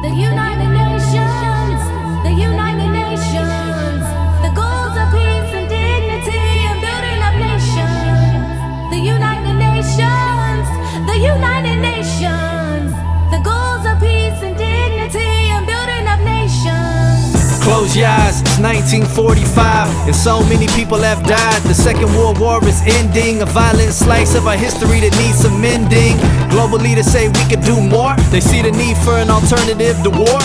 The United Nations, the United Nations, the goals of peace and dignity and building up nations. The United Nations, the United Nations, the goals of peace and dignity and building up nations. Close your eyes, it's 1945, and so many people have died. The Second World War is ending, a violent slice of our history that needs some mending. Global leaders say we could do more. They see the need for an alternative to war.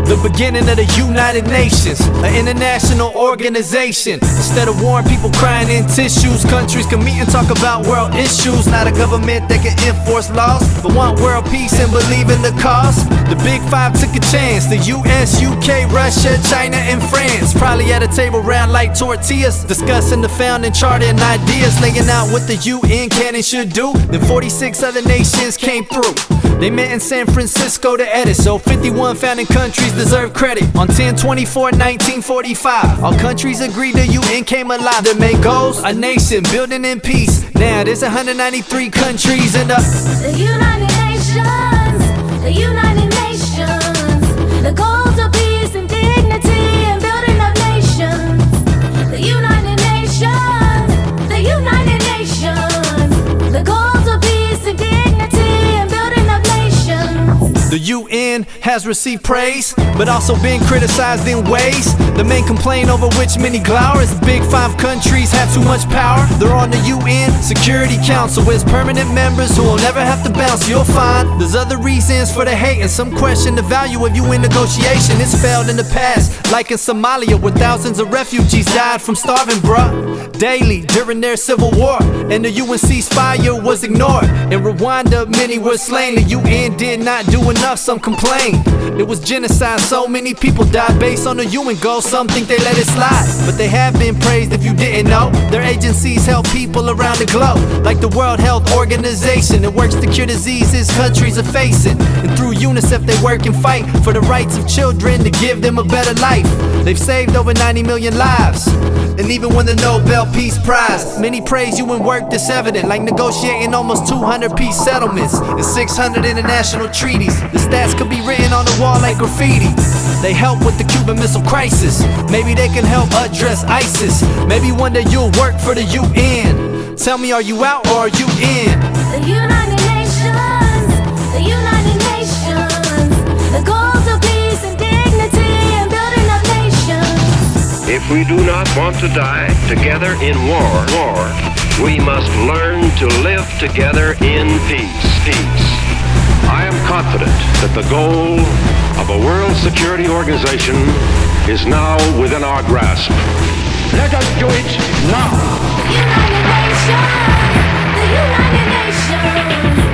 The beginning of the United Nations, an international organization. Instead of warring people crying in tissues, countries can meet and talk about world issues. Not a government that can enforce laws, but want world peace and believe in the cause. The Big Five took a chance. The US, UK, Russia, China, and France. Probably at a table round like tortillas, discussing the founding charter and ideas, laying out what the UN can and should do. Then 46 other nations came through. They met in San Francisco to edit, so 51 founding countries deserve credit. On 10/24/1945, all countries agreed the UN came alive. Their main goals, a nation building in peace. Now there's 193 countries in the United Nations, the United Nations, the goals of peace and dignity and building up nations. The United Nations, the United Nations, the goals of peace and dignity and building up nations. The UN has received praise, but also been criticized in ways. The main complaint over which many glower is the Big Five countries have too much power. They're on the UN Security Council as permanent members who will never have to bounce. You'll find there's other reasons for the hate, and some question the value of UN negotiation. It's failed in the past, like in Somalia, where thousands of refugees died from starving, bruh, daily during their civil war, and the UN ceasefire was ignored. In Rwanda, many were slain. The UN did not do enough, some complain. It was genocide, so many people died based on the UN goals. Some think they let it slide, but they have been praised if you didn't know. Their agencies help people around the globe, like the World Health Organization. It works to cure diseases countries are facing, and through UNICEF they work and fight for the rights of children to give them a better life. They've saved over 90 million lives, and even won the Nobel Peace Prize. Many praise UN work that's evident, like negotiating almost 200 peace settlements and 600 international treaties. The stats could be written on the wall like graffiti. They help with the Cuban Missile Crisis. Maybe they can help address ISIS. Maybe one day you'll work for the UN. Tell me, are you out or are you in? The United Nations, the United Nations, the goals of peace and dignity and building up nations. If we do not want to die together in war, we must learn to live together in peace. I am confident that the goal of a World Security Organization is now within our grasp. Let us do it now. The United Nations, the United Nations.